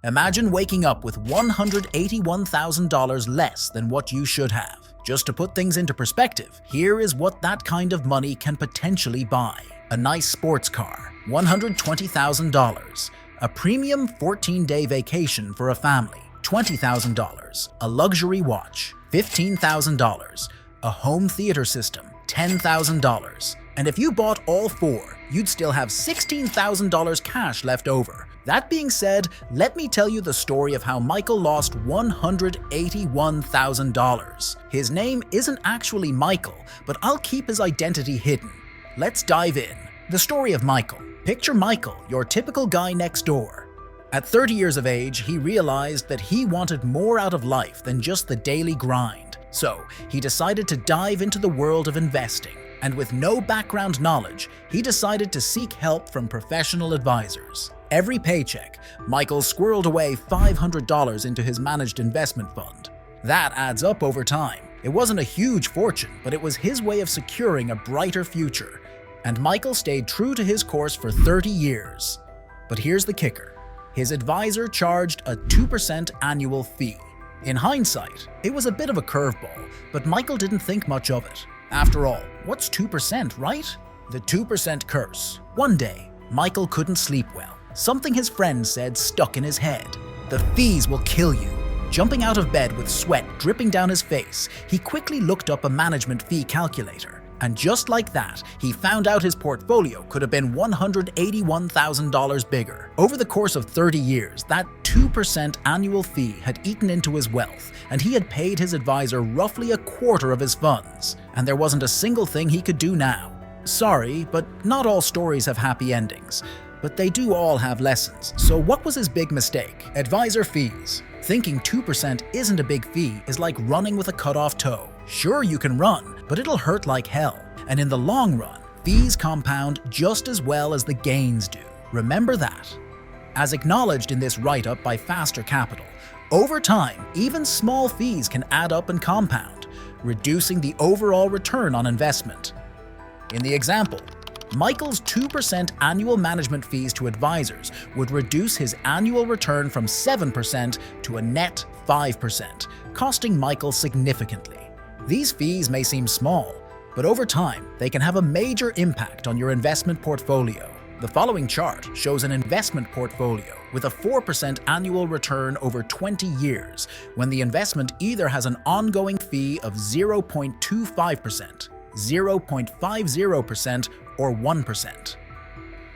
Imagine waking up with $181,000 less than what you should have. Just to put things into perspective, here is what that kind of money can potentially buy. A nice sports car, $120,000. A premium 14-day vacation for a family, $20,000. A luxury watch, $15,000. A home theater system, $10,000. And if you bought all four, you'd still have $16,000 cash left over. That being said, let me tell you the story of how Michael lost $181,000. His name isn't actually Michael, but I'll keep his identity hidden. Let's dive in. The story of Michael. Picture Michael, your typical guy next door. At 30 years of age, he realized that he wanted more out of life than just the daily grind. So, he decided to dive into the world of investing. And with no background knowledge, he decided to seek help from professional advisors. Every paycheck, Michael squirreled away $500 into his managed investment fund. That adds up over time. It wasn't a huge fortune, but it was his way of securing a brighter future. And Michael stayed true to his course for 30 years. But here's the kicker. His advisor charged a 2% annual fee. In hindsight, it was a bit of a curveball, but Michael didn't think much of it. After all, what's 2%, right? The 2% curse. One day, Michael couldn't sleep well. Something his friend said stuck in his head. The fees will kill you. Jumping out of bed with sweat dripping down his face, he quickly looked up a management fee calculator. And just like that, he found out his portfolio could have been $181,000 bigger. Over the course of 30 years, that 2% annual fee had eaten into his wealth, and he had paid his advisor roughly a quarter of his funds. And there wasn't a single thing he could do now. Sorry, but not all stories have happy endings. But they do all have lessons. So what was his big mistake? Advisor fees. Thinking 2% isn't a big fee is like running with a cut-off toe. Sure, you can run, but it'll hurt like hell. And in the long run, fees compound just as well as the gains do. Remember that. As acknowledged in this write-up by Faster Capital, over time, even small fees can add up and compound, reducing the overall return on investment. In the example, Michael's 2% annual management fees to advisors would reduce his annual return from 7% to a net 5%, costing Michael significantly. These fees may seem small, but over time, they can have a major impact on your investment portfolio. The following chart shows an investment portfolio with a 4% annual return over 20 years when the investment either has an ongoing fee of 0.25%, 0.50%, or 1%.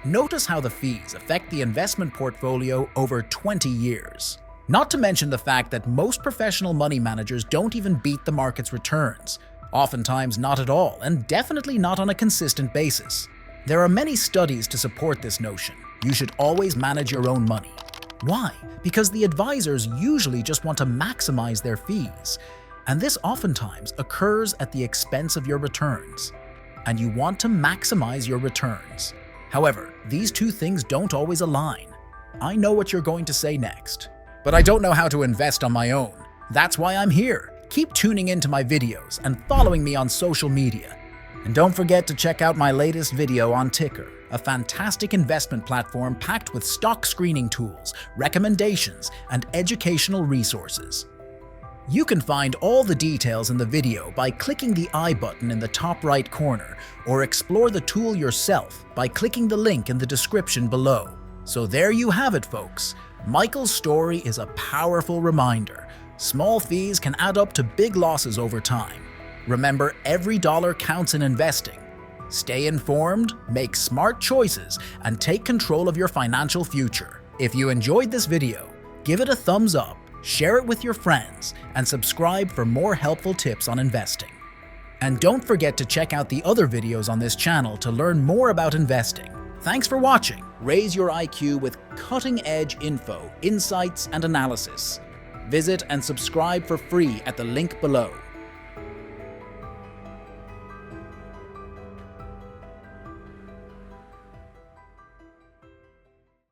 Notice how the fees affect the investment portfolio over 20 years. Not to mention the fact that most professional money managers don't even beat the market's returns. Oftentimes not at all, and definitely not on a consistent basis. There are many studies to support this notion. You should always manage your own money. Why? Because the advisors usually just want to maximize their fees. And this oftentimes occurs at the expense of your returns. And you want to maximize your returns. However, these two things don't always align. I know what you're going to say next. But I don't know how to invest on my own. That's why I'm here. Keep tuning into my videos and following me on social media. And don't forget to check out my latest video on Tykr, a fantastic investment platform packed with stock screening tools, recommendations, and educational resources. You can find all the details in the video by clicking the I button in the top right corner, or explore the tool yourself by clicking the link in the description below. So there you have it, folks. Michael's story is a powerful reminder. Small fees can add up to big losses over time. Remember, every dollar counts in investing. Stay informed, make smart choices, and take control of your financial future. If you enjoyed this video, give it a thumbs up, share it with your friends, and subscribe for more helpful tips on investing. And don't forget to check out the other videos on this channel to learn more about investing. Thanks for watching. Raise your IQ with cutting-edge info, insights, and analysis. Visit and subscribe for free at the link below.